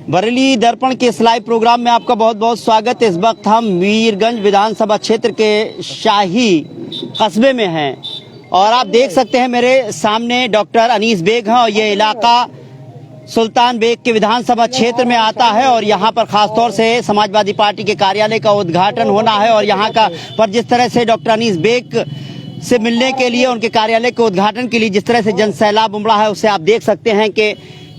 बरेली दर्पण के इस लाइव प्रोग्राम में आपका बहुत बहुत स्वागत है। इस वक्त हम मीरगंज विधानसभा क्षेत्र के शाही कस्बे में हैं और आप देख सकते हैं मेरे सामने डॉक्टर अनीस बेग हैं और ये इलाका सुल्तान बेग के विधानसभा क्षेत्र में आता है और यहाँ पर खासतौर से समाजवादी पार्टी के कार्यालय का उद्घाटन होना है और यहाँ का पर जिस तरह से डॉक्टर अनीस बेग से मिलने के लिए, उनके कार्यालय के उद्घाटन के लिए जिस तरह से जनसैलाब उमड़ा है, उससे आप देख सकते हैं कि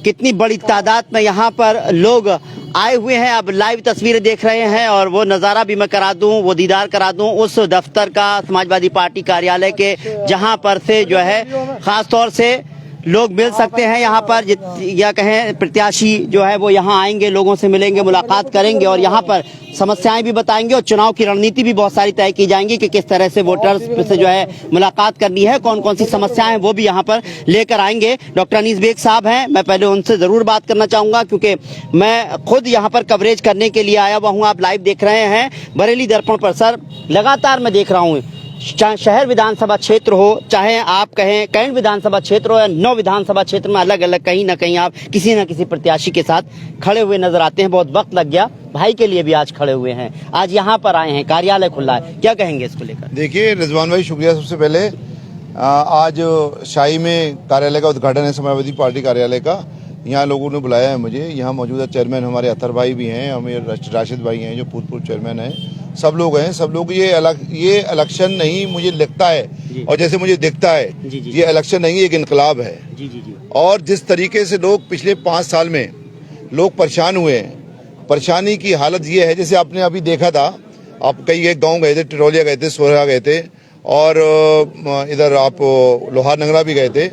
कितनी बड़ी तादाद में यहाँ पर लोग आए हुए हैं। अब लाइव तस्वीरें देख रहे हैं और वो नज़ारा भी मैं करा दूं, वो दीदार करा दूं उस दफ्तर का, समाजवादी पार्टी कार्यालय के, जहाँ पर से जो है खास तौर से लोग मिल सकते हैं। यहाँ पर या कहें प्रत्याशी जो है वो यहाँ आएंगे, लोगों से मिलेंगे, मुलाकात करेंगे और यहाँ पर समस्याएं भी बताएंगे और चुनाव की रणनीति भी बहुत सारी तय की जाएंगी कि किस तरह से वोटर्स से जो है मुलाकात करनी है, कौन कौन सी समस्याएं हैं वो भी यहाँ पर लेकर आएंगे। डॉक्टर अनीस बेग साहब हैं, मैं पहले उनसे जरूर बात करना चाहूंगा क्योंकि मैं खुद यहाँ पर कवरेज करने के लिए आया हुआ हूँ। आप लाइव देख रहे हैं बरेली दर्पण पर। सर, लगातार मैं देख रहा हूँ, चाहे शहर विधानसभा क्षेत्र हो, चाहे आप कहें कैंट विधानसभा क्षेत्र हो या 9 विधानसभा क्षेत्र में, अलग अलग कहीं ना कहीं आप किसी न किसी प्रत्याशी के साथ खड़े हुए नजर आते हैं। बहुत वक्त लग गया, भाई के लिए भी आज खड़े हुए हैं, आज यहाँ पर आए हैं, कार्यालय खुला है, क्या कहेंगे इसको लेकर? देखिए रिजवान भाई, शुक्रिया। सबसे पहले आज शाही में कार्यालय का उद्घाटन है, समाजवादी पार्टी कार्यालय का। यहाँ लोगों ने बुलाया है मुझे। यहाँ मौजूदा चेयरमैन हमारे अतर भाई भी हैं, हमें राशिद भाई हैं जो पूर्व चेयरमैन हैं, सब लोग हैं। सब लोग ये इलेक्शन नहीं मुझे लगता है और जैसे मुझे दिखता है ये इलेक्शन नहीं, एक इनकलाब है। और जिस तरीके से लोग पिछले 5 साल में लोग परेशान हुए हैं, परेशानी की हालत ये है, जैसे आपने अभी देखा था, आप कई एक गाँव गए थे, टिटोलिया गए थे, सोहरा गए थे और इधर आप लोहार नंगरा भी गए थे।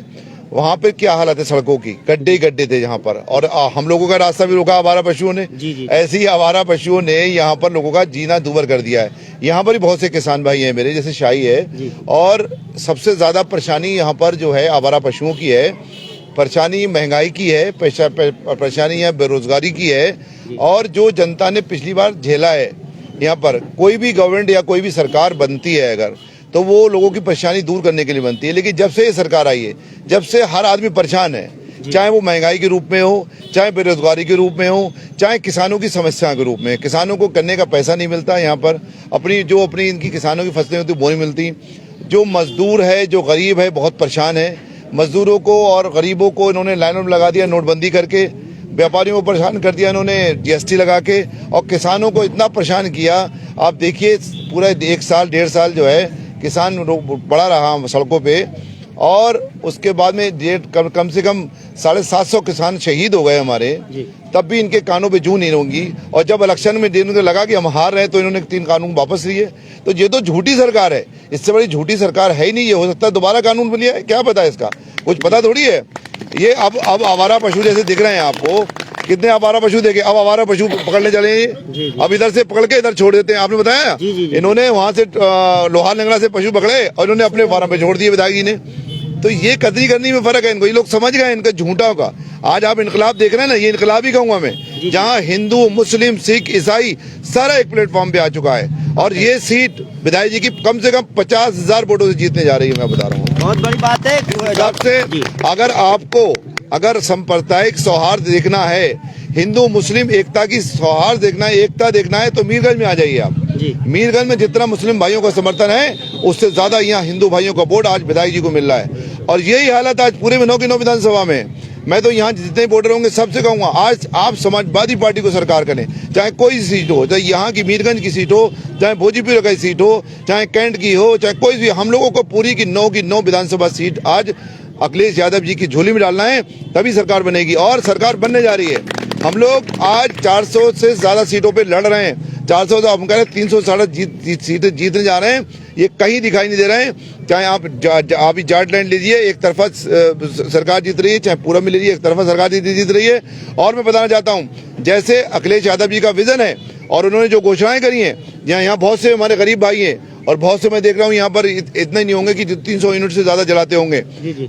वहाँ पे क्या हालत है सड़कों की, गड्ढे ही गड्ढे थे यहाँ पर। और हम लोगों का रास्ता भी रोका आवारा पशुओं ने। ऐसे ही आवारा पशुओं ने यहाँ पर लोगों का जीना दूभर कर दिया है। यहाँ पर भी बहुत से किसान भाई हैं मेरे, जैसे शाही है, और सबसे ज्यादा परेशानी यहाँ पर जो है आवारा पशुओं की है, परेशानी महंगाई की है, परेशानी है बेरोजगारी की है। और जो जनता ने पिछली बार झेला है, यहाँ पर कोई भी गवर्नमेंट या कोई भी सरकार बनती है अगर, तो वो लोगों की परेशानी दूर करने के लिए बनती है। लेकिन जब से ये सरकार आई है, जब से हर आदमी परेशान है, चाहे वो महंगाई के रूप में हो, चाहे बेरोजगारी के रूप में हो, चाहे किसानों की समस्या के रूप में। किसानों को करने का पैसा नहीं मिलता यहाँ पर, अपनी इनकी किसानों की फसलें होती वो नहीं मिलती। जो मजदूर है, जो गरीब है, बहुत परेशान है। मजदूरों को और गरीबों को इन्होंने लाइनों में लगा दिया, नोटबंदी करके। व्यापारियों को परेशान कर दिया इन्होंने GST लगा के, और किसानों को इतना परेशान किया। आप देखिए पूरा 1 साल 1.5 साल जो है किसान पड़ा रहा सड़कों पे, और उसके बाद में कम से कम 750 किसान शहीद हो गए हमारे। तब भी इनके कानों पे जू नहीं होंगी। और जब इलेक्शन में इन्होंने लगा कि हम हार रहे हैं तो इन्होंने 3 कानून वापस लिए। तो ये तो झूठी सरकार है, इससे बड़ी झूठी सरकार है ही नहीं। ये हो सकता है दोबारा कानून बन है, क्या पता है इसका, कुछ पता थोड़ी है। ये अब आवारा पशु जैसे दिख रहे हैं आपको, कितने आवारा पशु देखे। अब आवारा पशु पकड़ने चले हैं, अब इधर से पकड़ के इधर छोड़ देते हैं। आपने बताया इन्होंने वहां से लोहार नंगरा से पशु पकड़े और इन्होंने अपने फार्म पे छोड़ दिए विधायक जी ने। तो ये कदरी करनी में फर्क है इनको, ये लोग समझ गए इनका झूठा होगा। आज आप इनकलाब देख रहे हैं ना, ये इनकलाब ही कहूंगा मैं, जहाँ हिंदू, मुस्लिम, सिख, ईसाई सारा एक प्लेटफॉर्म पे आ चुका है। और ये सीट विधायक जी की कम से कम 50,000 वोटों से जीतने जा रही है, मैं बता रहा हूँ। बहुत बड़ी बात है। सबसे अगर सांप्रदायिक सौहार्द देखना है, हिंदू मुस्लिम एकता की सौहार्द देखना है, एकता देखना है, तो मीरगंज में आ जाइए आप। मीरगंज में जितना मुस्लिम भाइयों का समर्थन है, उससे ज्यादा यहाँ हिंदू भाइयों का वोट आज विधायक जी को मिल रहा है। और यही हालत आज पूरे में 9 की 9 विधानसभा में। मैं तो यहाँ जितने वोटर होंगे सबसे कहूंगा, आज आप समाजवादी पार्टी को सरकार करें, चाहे कोई सीट हो, चाहे यहाँ की मीरगंज की सीट हो, चाहे भोजीपुर की सीट हो, चाहे कैंट की हो, चाहे कोई भी, हम लोगों को पूरी की 9 विधानसभा सीट आज अखिलेश यादव जी की झोली में डालना है, तभी सरकार बनेगी। और सरकार बनने जा रही है। हम लोग आज 400 से ज्यादा सीटों पे लड़ रहे हैं। 400 तो हम कह रहे हैं 360 सीटें जीतने जा रहे हैं। ये कहीं दिखाई नहीं दे रहे हैं। चाहे आप जाट लैंड लीजिए, एक तरफा सरकार जीत रही है, चाहे पूरब में लीजिए, एक तरफा सरकार जीत रही है। और मैं बताना चाहता हूँ, जैसे अखिलेश यादव जी का विजन है और उन्होंने जो घोषणाएं करी हैं, यहाँ बहुत से हमारे गरीब भाई हैं और बहुत से मैं देख रहा हूँ यहाँ पर इतने नहीं होंगे कि 300 यूनिट से ज्यादा जलाते होंगे।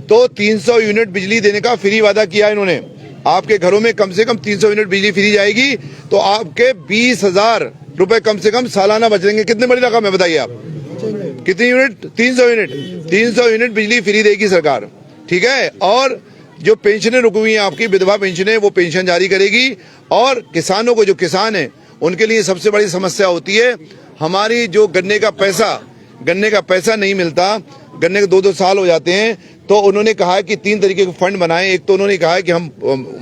तो 300 यूनिट बिजली देने का फ्री वादा किया इन्होंने। आपके घरों में कम से कम 300 यूनिट बिजली फ्री जाएगी, तो आपके 20,000 रुपए कम से कम सालाना बचेंगे। कितनी बड़ी रकम है बताइए आप, कितनी यूनिट? 300 यूनिट बिजली फ्री देगी सरकार, ठीक है। और जो पेंशनें रुकी हुई हैं आपकी विधवा पेंशनें, वो पेंशन जारी करेगी। और किसानों को, जो किसान हैं उनके लिए सबसे बड़ी समस्या होती है हमारी जो गन्ने का पैसा नहीं मिलता, गन्ने के 2-2 साल हो जाते हैं। तो उन्होंने कहा है कि 3 तरीके के फंड बनाएं। एक तो उन्होंने कहा है कि हम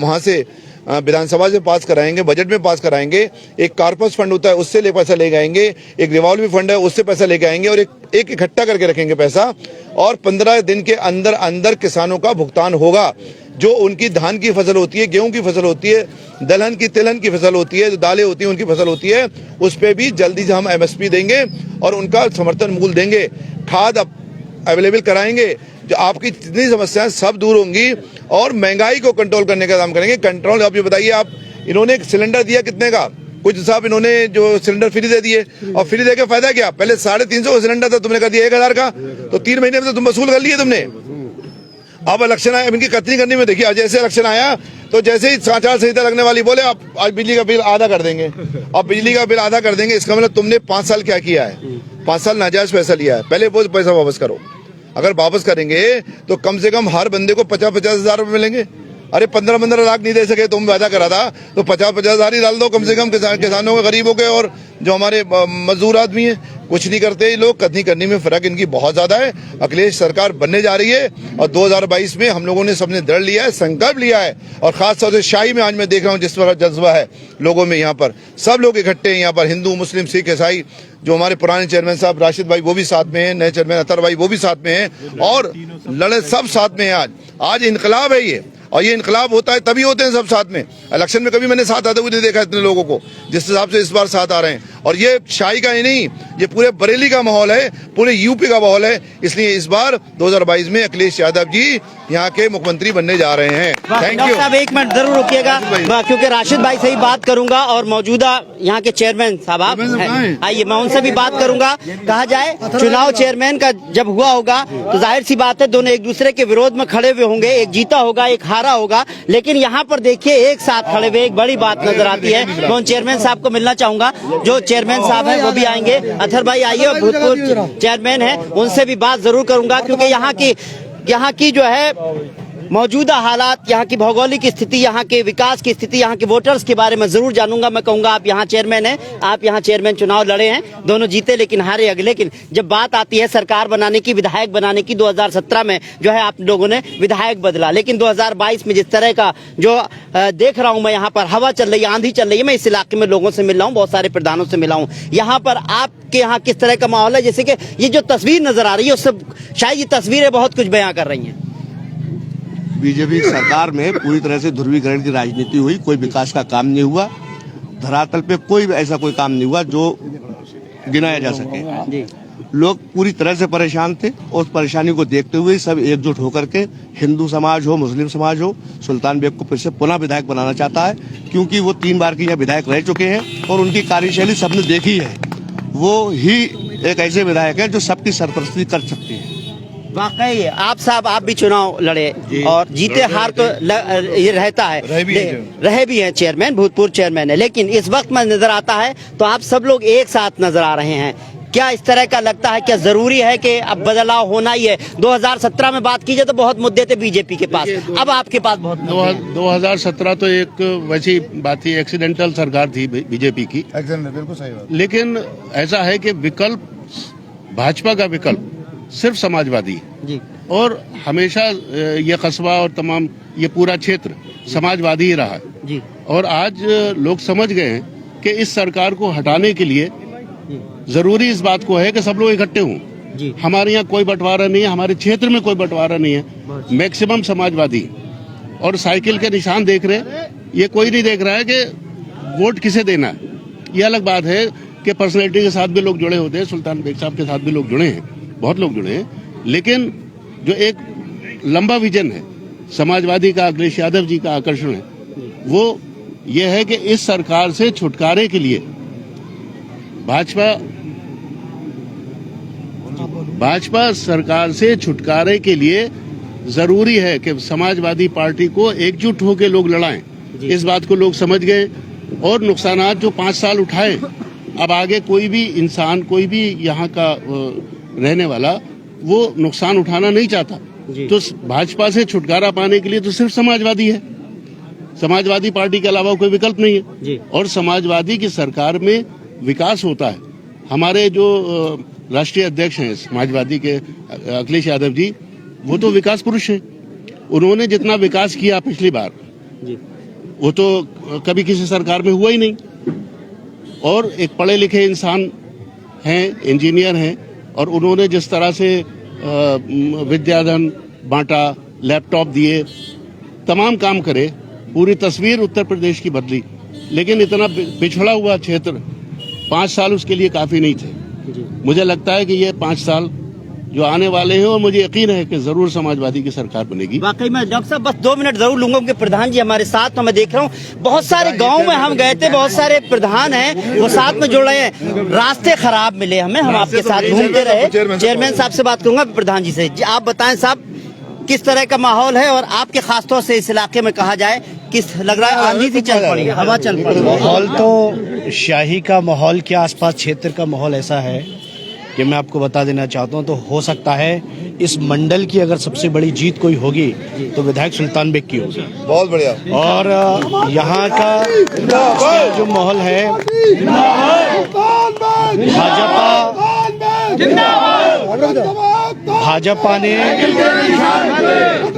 वहां से विधानसभा से पास कराएंगे, बजट में पास कराएंगे। एक कॉर्पस फंड होता है, उससे ले पैसा लेके आएंगे। एक रिवॉल्विंग फंड है, उससे पैसा लेके आएंगे और एक इकट्ठा करके रखेंगे पैसा। और 15 दिन के अंदर अंदर किसानों का भुगतान होगा। जो उनकी धान की फसल होती है, गेहूं की फसल होती है, दलहन की तिलहन की फसल होती है, जो दालें होती हैं उनकी फसल होती है, उस पर भी जल्दी से हम MSP देंगे और उनका समर्थन मूल्य देंगे। खाद अवेलेबल कराएंगे। जो आपकी जितनी समस्याएं सब दूर होंगी और महंगाई को कंट्रोल करने का काम करेंगे। कंट्रोल, आप ये बताइए, आप इन्होंने एक सिलेंडर दिया कितने का? कुछ साहब इन्होंने जो सिलेंडर फ्री दे दिए, और फ्री देके फायदा क्या? पहले 350 का सिलेंडर था, तुमने कर दिया 1000 का। तो 3 महीने में तो तुम वसूल कर लिए तुमने। अब इलेक्शन आया, इनकी कतनी करनी में देखिए, जैसे इलेक्शन आया तो जैसे ही आचार संहिता लगने वाली बोले आप आज बिजली का बिल आधा कर देंगे। अब बिजली का बिल आधा कर देंगे, इसका मतलब तुमने 5 साल क्या किया है? 5 साल नाजायज पैसा लिया है। पहले वो पैसा वापस करो। अगर वापस करेंगे तो कम से कम हर बंदे को 50-50 हजार रुपए मिलेंगे। अरे 15-15 लाख नहीं दे सके, तुम वादा करा था, तो 50-50 हजार ही डाल दो कम से कम किसानों के, गरीबों के और जो हमारे मजदूर आदमी हैं। कुछ नहीं करते ये लोग। कथनी करनी में फर्क इनकी बहुत ज्यादा है। अखिलेश सरकार बनने जा रही है और 2022 में हम लोगों ने सबने दृढ़ लिया है, संकल्प लिया है। और खास तौर से शाही में आज मैं देख रहा हूँ जिस तरह जज्बा है लोगों में, यहाँ पर सब लोग इकट्ठे हैं। यहाँ पर हिंदू, मुस्लिम, सिख, ईसाई, जो हमारे पुराने चेयरमैन साहब राशिद भाई वो भी साथ में हैं, नए चेयरमैन अतर भाई वो भी साथ में हैं, और लड़े सब साथ में हैं। आज इनकलाब है ये, और ये इनकलाब होता है तभी होते हैं सब साथ में। इलेक्शन में कभी मैंने साथ आते हुए नहीं देखा इतने लोगों को जिस हिसाब से इस बार साथ आ रहे हैं। और ये शाही का ही नहीं, ये पूरे बरेली का माहौल है, पूरे यूपी का माहौल है। इसलिए इस बार 2022 में अखिलेश यादव जी यहाँ के मुख्यमंत्री बनने जा रहे हैं। थैंक यू साहब, 1 मिनट जरूर रुकिएगा, क्योंकि राशिद भाई से ही बात करूंगा और मौजूदा यहाँ के चेयरमैन साहब आप आइए, मैं उनसे भी बात करूंगा। कहा जाए चुनाव चेयरमैन का जब हुआ होगा तो जाहिर सी बात है दोनों एक दूसरे के विरोध में खड़े हुए होंगे, एक जीता होगा एक हारा होगा, लेकिन यहाँ पर देखिए एक साथ खड़े हुए एक बड़ी बात नजर आती है। मैं उन चेयरमैन साहब को मिलना चाहूंगा, जो चेयरमैन साहब हैं वो भी आएंगे। अतर भाई आइए, और भूतपूर्व चेयरमैन है, उनसे भी बात जरूर करूंगा, क्योंकि यहाँ की जो है मौजूदा हालात, यहाँ की भौगोलिक स्थिति, यहाँ के विकास की स्थिति, यहाँ के वोटर्स के बारे में जरूर जानूंगा। मैं कहूंगा आप यहाँ चेयरमैन हैं, आप यहाँ चेयरमैन चुनाव लड़े हैं, दोनों जीते लेकिन हारे अगले। लेकिन जब बात आती है सरकार बनाने की, विधायक बनाने की, 2017 में जो है आप लोगों ने विधायक बदला, लेकिन 2022 में जिस तरह का जो देख रहा हूँ मैं, यहाँ पर हवा चल रही है, आंधी चल रही है। मैं इस इलाके में लोगों से मिल रहा हूँ, बहुत सारे प्रधानों से मिला हूँ। यहाँ पर आपके यहाँ किस तरह का माहौल है? जैसे कि ये जो तस्वीर नजर आ रही है उससे शायद ये तस्वीरें बहुत कुछ बयां कर रही हैं। बीजेपी सरकार में पूरी तरह से ध्रुवीकरण की राजनीति हुई, कोई विकास का काम नहीं हुआ। धरातल पे कोई ऐसा कोई काम नहीं हुआ जो गिनाया जा सके। लोग पूरी तरह से परेशान थे, उस परेशानी को देखते हुए सब एकजुट होकर के, हिंदू समाज हो, मुस्लिम समाज हो, सुल्तान बेग को फिर से पुनः विधायक बनाना चाहता है, क्योंकि वो 3 बार की यहाँ विधायक रह चुके हैं और उनकी कार्यशैली सबने देखी है। वो ही एक ऐसे विधायक है जो सबकी सरपरस्ती कर सकती है। वाकई आप भी चुनाव लड़े और जीते हार तो ये रहता है, रहे भी हैं चेयरमैन, भूतपूर्व चेयरमैन है, लेकिन इस वक्त में नजर आता है तो आप सब लोग एक साथ नजर आ रहे हैं। क्या इस तरह का लगता है, क्या जरूरी है कि अब बदलाव होना ही है? 2017 में बात कीजिए तो बहुत मुद्दे थे बीजेपी के पास, अब आपके पास बहुत 2017 तो एक वैसी बात थी, एक्सीडेंटल सरकार थी बीजेपी की, बिल्कुल सही बात। लेकिन ऐसा है कि विकल्प, भाजपा का विकल्प सिर्फ समाजवादी है जी। और हमेशा ये कस्बा और तमाम ये पूरा क्षेत्र समाजवादी ही रहा है जी। और आज लोग समझ गए हैं कि इस सरकार को हटाने के लिए जरूरी इस बात को है कि सब लोग इकट्ठे हों। हमारे यहाँ कोई बंटवारा नहीं है, हमारे क्षेत्र में कोई बंटवारा नहीं है, मैक्सिमम समाजवादी। और साइकिल के निशान देख रहे हैं, ये कोई नहीं देख रहा है कि वोट किसे देना है। ये अलग बात है कि पर्सनैलिटी के साथ भी लोग जुड़े होते हैं, सुल्तान बेग साहब के साथ भी लोग जुड़े हैं, बहुत लोग जुड़े हैं, लेकिन जो एक लंबा विजन है समाजवादी का, अखिलेश यादव जी का आकर्षण है, वो ये है कि इस सरकार से छुटकारे के लिए भाजपा सरकार से छुटकारे के लिए जरूरी है कि समाजवादी पार्टी को एकजुट होकर लोग लड़ाएं। इस बात को लोग समझ गए और नुकसानात जो 5 साल उठाए, अब आगे कोई भी इंसान, कोई भी यहाँ का रहने वाला वो नुकसान उठाना नहीं चाहता। तो भाजपा से छुटकारा पाने के लिए तो सिर्फ समाजवादी है, समाजवादी पार्टी के अलावा कोई विकल्प नहीं है। और समाजवादी की सरकार में विकास होता है। हमारे जो राष्ट्रीय अध्यक्ष हैं समाजवादी के अखिलेश यादव जी, वो तो विकास पुरुष हैं। उन्होंने जितना विकास किया पिछली बार वो तो कभी किसी सरकार में हुआ ही नहीं। और एक पढ़े लिखे इंसान हैं, इंजीनियर हैं, और उन्होंने जिस तरह से विद्याधन बांटा, लैपटॉप दिए, तमाम काम करे, पूरी तस्वीर उत्तर प्रदेश की बदली। लेकिन इतना पिछड़ा हुआ क्षेत्र 5 साल उसके लिए काफी नहीं थे। मुझे लगता है कि ये 5 साल जो आने वाले हैं, और मुझे यकीन है कि जरूर समाजवादी की सरकार बनेगी। वाकई में डॉक्टर साहब बस 2 मिनट जरूर लूंगा, क्योंकि प्रधान जी हमारे साथ, तो मैं देख रहा हूँ बहुत सारे गांव में हम गए थे, बहुत सारे प्रधान हैं वो साथ में जुड़ रहे हैं। रास्ते खराब मिले हमें, हम आपके साथ घूमते रहे। चेयरमैन साहब से बात करूंगा, प्रधान जी से। आप बताएं साहब, किस तरह का माहौल है, और आपके खासतौर से इस इलाके में कहा जाए किस लग रहा है आंधी सी चल पड़ी, हवा चल पड़ी? माहौल तो शाही का माहौल के आसपास क्षेत्र का माहौल ऐसा है कि मैं आपको बता देना चाहता हूं। तो हो सकता है इस मंडल की अगर सबसे बड़ी जीत कोई होगी तो विधायक सुल्तान बेग की होगी। बहुत बढ़िया। और यहाँ का जो माहौल है,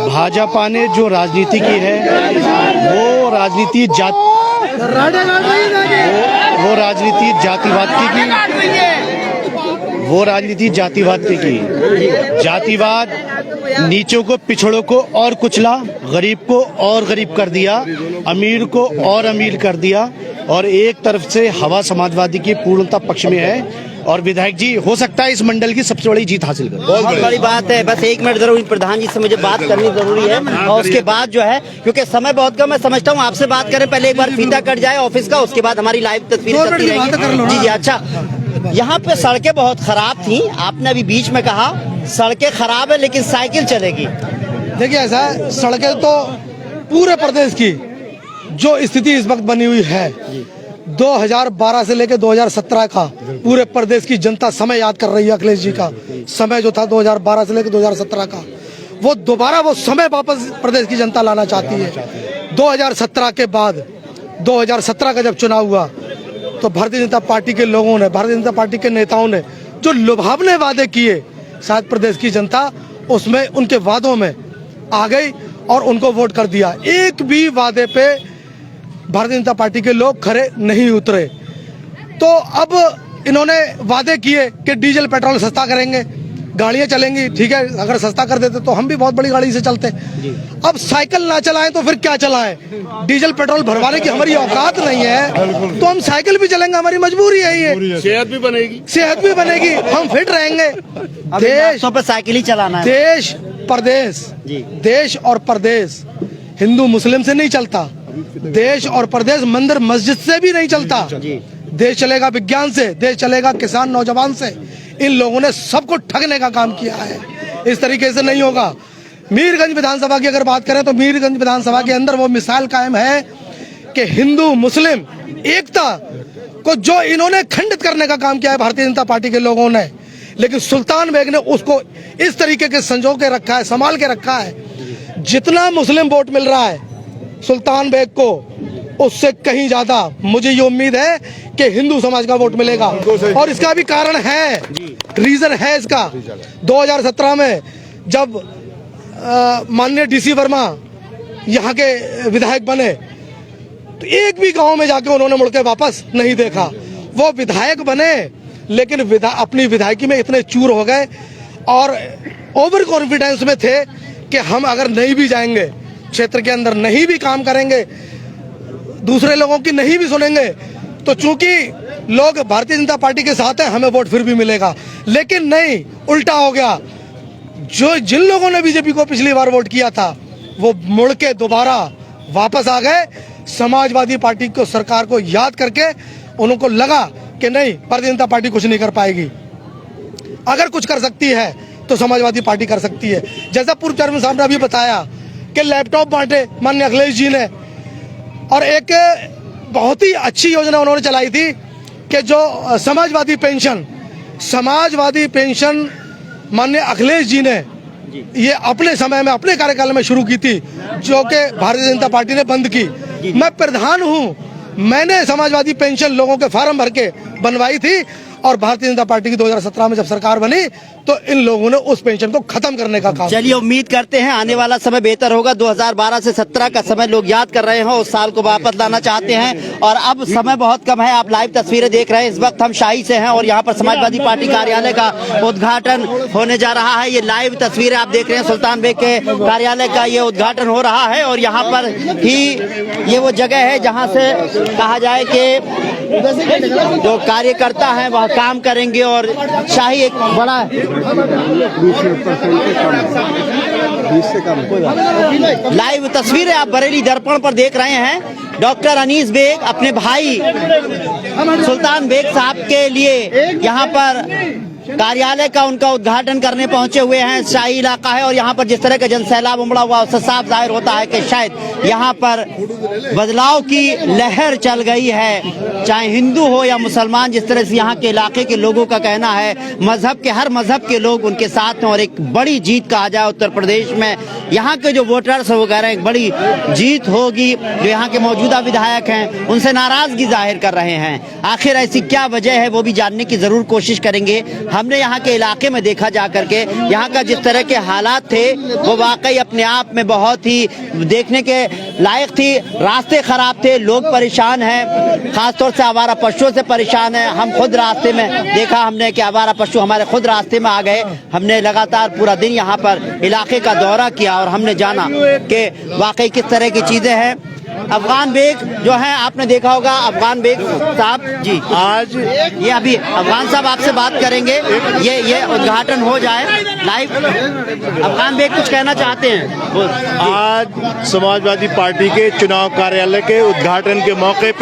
भाजपा ने जो राजनीति की है वो राजनीति जातिवाद की जातिवाद नीचों को, पिछड़ों को और कुचला, गरीब को और गरीब कर दिया, अमीर को और अमीर कर दिया। और एक तरफ से हवा समाजवादी की पूर्णता पक्ष में है। और विधायक जी हो सकता है इस मंडल की सबसे बड़ी जीत हासिल करें। बहुत बड़ी बात है। बस 1 मिनट जरूर प्रधान जी से मुझे बात करनी जरूरी है, और उसके बाद जो है, क्योंकि समय बहुत कम, मैं समझता हूँ आपसे बात करें पहले एक बार फीता कट जाए ऑफिस का, उसके बाद हमारी लाइव तस्वीरें चलती रहेंगी। जी। अच्छा, यहाँ पे सड़कें बहुत खराब थी, आपने अभी बीच में कहा सड़कें खराब है लेकिन साइकिल चलेगी। देखिए ऐसा है, सड़कें तो पूरे प्रदेश की जो स्थिति इस वक्त बनी हुई है, 2012 से लेकर 2017 का पूरे प्रदेश की जनता समय याद कर रही है। अखिलेश जी का समय जो था 2012 से लेकर 2017 का, वो दोबारा वो समय वापस प्रदेश की जनता लाना चाहती है। 2017 के बाद 2017 का जब चुनाव हुआ तो भारतीय जनता पार्टी के लोगों ने, भारतीय जनता पार्टी के नेताओं ने जो लुभावने वादे किए, शायद प्रदेश की जनता उसमें उनके वादों में आ गई और उनको वोट कर दिया। एक भी वादे पे भारतीय जनता पार्टी के लोग खरे नहीं उतरे। तो अब इन्होंने वादे किए कि डीजल पेट्रोल सस्ता करेंगे, गाड़ियां चलेंगी। ठीक है, अगर सस्ता कर देते तो हम भी बहुत बड़ी गाड़ी से चलते। अब साइकिल ना चलाएं तो फिर क्या चलाएं? डीजल पेट्रोल भरवाने की हमारी औकात नहीं है तो हम साइकिल भी चलेंगे, हमारी मजबूरी है ये। सेहत भी बनेगी, हम फिट रहेंगे। देश पे साइकिल ही चलाना है। देश और प्रदेश हिंदू मुस्लिम से नहीं चलता, देश और प्रदेश मंदिर मस्जिद से भी नहीं चलता। देश चलेगा विज्ञान से, देश चलेगा किसान नौजवान से। इन लोगों ने सबको ठगने का काम किया है, इस तरीके से नहीं होगा। मीरगंज विधानसभा की अगर बात करें तो मीरगंज विधानसभा के अंदर वो मिसाल कायम है कि हिंदू मुस्लिम एकता को जो इन्होंने खंडित करने का काम किया है भारतीय जनता पार्टी के लोगों ने, लेकिन सुल्तान बेग ने उसको इस तरीके के संजो के रखा है, संभाल के रखा है। जितना मुस्लिम वोट मिल रहा है सुल्तान बेग को, उससे कहीं ज्यादा मुझे ये उम्मीद है कि हिंदू समाज का वोट मिलेगा। और इसका भी कारण है, रीजन है इसका। 2017 में जब माननीय डीसी वर्मा यहाँ के विधायक बने तो एक भी गांव में जाके उन्होंने मुड़ के वापस नहीं देखा। वो विधायक बने लेकिन अपनी विधायकी में इतने चूर हो गए और ओवर कॉन्फिडेंस में थे कि हम अगर नहीं भी जाएंगे क्षेत्र के अंदर, नहीं भी काम करेंगे, दूसरे लोगों की नहीं भी सुनेंगे, तो चूंकि लोग भारतीय जनता पार्टी के साथ हैं हमें वोट फिर भी मिलेगा। लेकिन नहीं, उल्टा हो गया। जिन लोगों ने बीजेपी को पिछली बार वोट किया था वो मुड़ के दोबारा वापस आ गए। समाजवादी पार्टी को, सरकार को याद करके उनको लगा कि नहीं, भारतीय जनता पार्टी कुछ नहीं कर पाएगी। अगर कुछ कर सकती है तो समाजवादी पार्टी कर सकती है। जैसा पूर्व चेयरमैन साहब ने अभी बताया कि लैपटॉप बांटे माननीय अखिलेश जी ने, और एक बहुत ही अच्छी योजना उन्होंने चलाई थी कि जो समाजवादी पेंशन माननीय अखिलेश जी ने ये अपने समय में अपने कार्यकाल में शुरू की थी, जो कि भारतीय जनता पार्टी ने बंद की। मैं प्रधान हूँ, मैंने समाजवादी पेंशन लोगों के फार्म भर के बनवाई थी, और भारतीय जनता पार्टी की 2017 में जब सरकार बनी तो इन लोगों ने उस पेंशन को खत्म करने का काम। चलिए, उम्मीद करते हैं आने वाला समय बेहतर होगा। 2012 से 17 का समय लोग याद कर रहे हो, उस साल को वापस लाना चाहते हैं, और अब समय बहुत कम है। आप लाइव तस्वीरें देख रहे हैं, इस वक्त हम शाही से हैं और यहाँ पर समाजवादी पार्टी कार्यालय का उद्घाटन होने जा रहा है। ये लाइव तस्वीरें आप देख रहे हैं, सुल्तान बेग के कार्यालय का ये उद्घाटन हो रहा है, और यहाँ पर ही ये वो जगह है जहाँ से कहा जाए कि जो कार्यकर्ता हैं वह काम करेंगे, और शाही एक बड़ा लाइव तस्वीरें आप बरेली दर्पण पर देख रहे हैं। डॉक्टर अनीस बेग अपने भाई सुल्तान बेग साहब के लिए यहाँ पर कार्यालय का उनका उद्घाटन करने पहुंचे हुए हैं। शाही इलाका है और यहाँ पर जिस तरह का जनसैलाब उमड़ा हुआ उससे साफ जाहिर होता है कि शायद यहाँ पर बदलाव की लहर चल गई है। चाहे हिंदू हो या मुसलमान, जिस तरह से यहाँ के इलाके के लोगों का कहना है, मजहब के हर मजहब के लोग उनके साथ हैं, और एक बड़ी जीत कहा जाए उत्तर प्रदेश में यहाँ के जो वोटर्स वो कह रहे हैं एक बड़ी जीत होगी। जो यहाँ के मौजूदा विधायक हैं उनसे नाराजगी जाहिर कर रहे हैं। आखिर ऐसी क्या वजह है वो भी जानने की जरूर कोशिश करेंगे। हमने यहाँ के इलाके में देखा जा करके यहाँ का जिस तरह के हालात थे वो वाकई अपने आप में बहुत ही देखने के लायक थी। रास्ते खराब थे, लोग परेशान हैं, खासतौर से आवारा पशुओं से परेशान हैं। हम खुद रास्ते में देखा हमने कि आवारा पशु हमारे खुद रास्ते में आ गए। हमने लगातार पूरा दिन यहाँ पर इलाके का दौरा किया और हमने जाना कि वाकई किस तरह की चीजें हैं। अफगान बेग जो है आपने देखा होगा, अफगान बेग साहब जी आज ये अभी अफगान साहब आपसे बात करेंगे, ये उद्घाटन हो जाए लाइव। अफगान बेग कुछ कहना चाहते हैं? आज समाजवादी पार्टी के चुनाव कार्यालय के उद्घाटन के मौके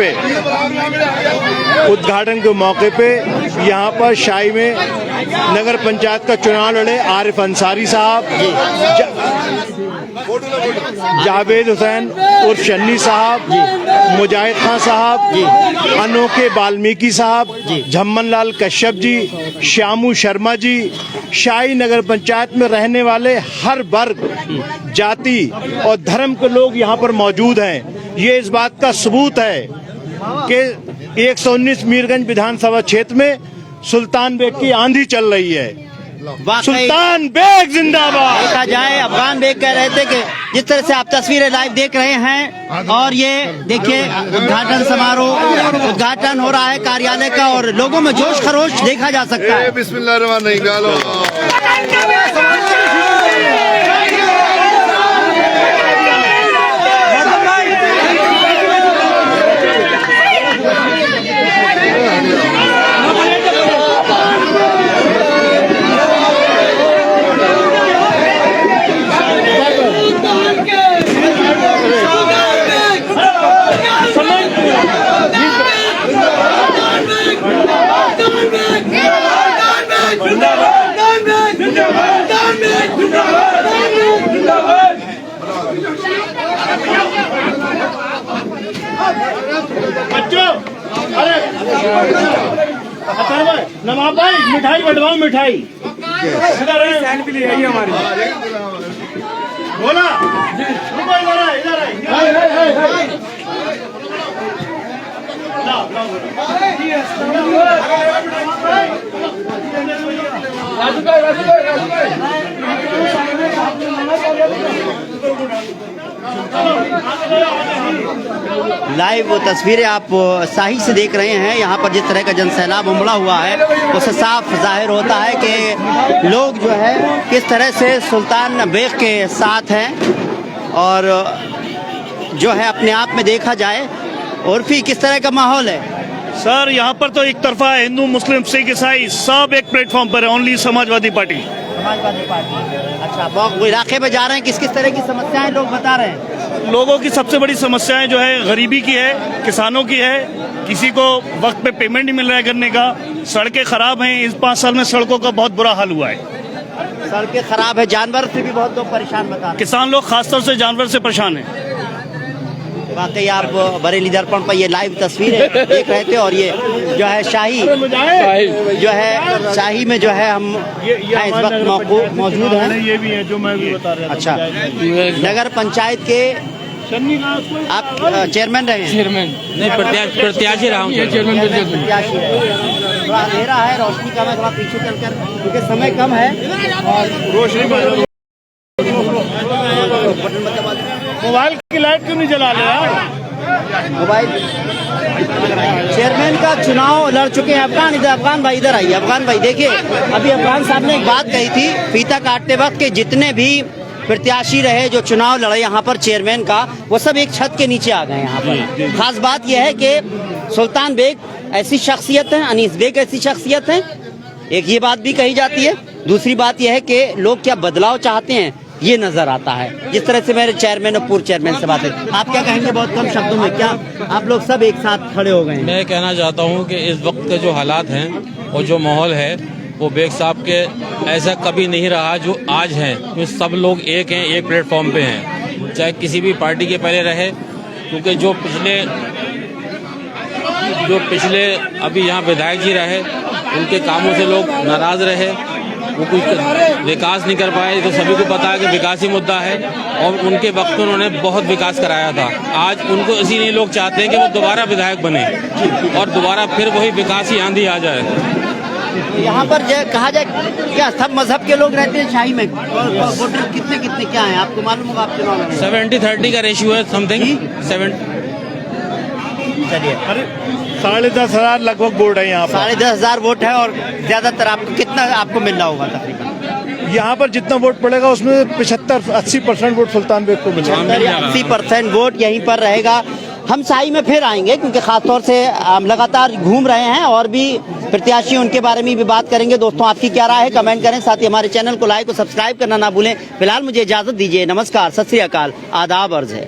पे यहाँ पर शाही में नगर पंचायत का चुनाव लड़े आरिफ अंसारी साहब, जावेद हुसैन उर्फ शन्नी साहब, मुजाहिद खान साहब, अनोखे वाल्मीकि साहब, झम्मन लाल कश्यप जी, श्यामू शर्मा जी, शाही नगर पंचायत में रहने वाले हर वर्ग, जाति और धर्म के लोग यहाँ पर मौजूद हैं। ये इस बात का सबूत है कि 119 मीरगंज विधानसभा क्षेत्र में सुल्तान बेग की आंधी चल रही है। सुल्तान बेग जिंदाबाद। देखा जाए अफगान बेग कह रहे थे कि जिस तरह से आप तस्वीरें लाइव देख रहे हैं, और ये देखिए उद्घाटन समारोह उद्घाटन हो रहा है कार्यालय का, और लोगों में जोश खरोश देखा जा सकता है। नवाब भाई मिठाई बंटवाओ, मिठाई सेल्फी ले आइए हमारी। बोला इधर लाइव वो तस्वीरें आप शाही से देख रहे हैं। यहाँ पर जिस तरह का जनसैलाब उमड़ा हुआ है उससे साफ जाहिर होता है कि लोग जो है किस तरह से सुल्तान बेग के साथ हैं, और जो है अपने आप में देखा जाए और फिर किस तरह का माहौल है। सर यहाँ पर तो एक तरफा है, हिंदू मुस्लिम सिख ईसाई सब एक प्लेटफॉर्म पर है, ओनली समाजवादी पार्टी। अच्छा, वो इलाके में जा रहे हैं, किस किस तरह की समस्याएं लोग बता रहे हैं? लोगों की सबसे बड़ी समस्याएं जो है गरीबी की है, किसानों की है, किसी को वक्त पे पेमेंट नहीं मिल रहा है करने का, सड़कें खराब हैं। इस 5 साल में सड़कों का बहुत बुरा हाल हुआ है। सड़कें खराब है, जानवर से भी बहुत लोग परेशान बता रहे हैं। किसान लोग खासतौर से जानवर से परेशान हैं। वाकई आप बरेली दर्पण पर ये लाइव तस्वीरें देख रहे थे और ये जो है शाही में जो है हम इस वक्त मौजूद हैं। ये भी है जो मैं भी बता रहा था। अच्छा, नगर पंचायत के आप चेयरमैन रहे हैं? चेयरमैन नहीं, प्रत्याशी रहा हूँ। प्रत्याशी रहे। थोड़ा अंधेरा है, रोशनी कम है, थोड़ा पीछे चलकर क्योंकि समय कम है और मोबाइल की लाइट क्यों नहीं जला रहे? मोबाइल चेयरमैन का चुनाव लड़ चुके हैं अफगान भाई इधर आइए। अफगान भाई देखिए, अभी अफगान साहब ने एक बात कही थी फीता काटते वक्त के जितने भी प्रत्याशी रहे जो चुनाव लड़े यहाँ पर चेयरमैन का, वो सब एक छत के नीचे आ गए यहाँ पर। खास बात यह है कि सुल्तान बेग ऐसी शख्सियत है, अनीस बेग ऐसी शख्सियत है, एक ये बात भी कही जाती है। दूसरी बात यह है कि लोग क्या बदलाव चाहते हैं ये नजर आता है। जिस तरह से मेरे चेयरमैन और पूर्व चेयरमैन से बात है, आप क्या कहेंगे बहुत कम शब्दों में? क्या आप लोग सब एक साथ खड़े हो गए हैं? मैं कहना चाहता हूं कि इस वक्त के जो हालात हैं और जो माहौल है वो बेग साहब के ऐसा कभी नहीं रहा जो आज है। क्योंकि सब लोग एक हैं, एक प्लेटफॉर्म पे हैं, चाहे किसी भी पार्टी के पहले रहे। क्योंकि जो पिछले अभी यहाँ विधायक जी रहे, उनके कामों से लोग नाराज रहे, वो कुछ विकास नहीं कर पाए। तो सभी को पता है कि विकास ही मुद्दा है और उनके वक्त में उन्होंने बहुत विकास कराया था। आज उनको इसीलिए लोग चाहते हैं कि वो दोबारा विधायक बने और दोबारा फिर वही विकास ही आंधी आ जाए। यहाँ पर कहा जाए क्या सब मजहब के लोग रहते हैं शाही में? वोटर कितने क्या हैं आपको मालूम होगा? आप चुनाव लड़े 70-30 का रेशियो है, समथिंग 7। चलिए, 10,500 लगभग वोट है यहाँ पर। 10,500 वोट है और ज्यादातर आपको कितना आपको मिल रहा होगा तकरीबन? यहाँ पर जितना वोट पड़ेगा उसमें 75-80% वोट सुल्तान बेग को मिलेगा। 80% वोट यहीं पर रहेगा। हम शाही में फिर आएंगे क्योंकि खासतौर से हम लगातार घूम रहे हैं और भी प्रत्याशी उनके बारे में भी बात करेंगे। दोस्तों, आपकी क्या राय है कमेंट करें, साथ ही हमारे चैनल को लाइक और सब्सक्राइब करना ना भूलें। फिलहाल मुझे इजाजत दीजिए। नमस्कार, सत श्री अकाल, आदाब अर्ज है।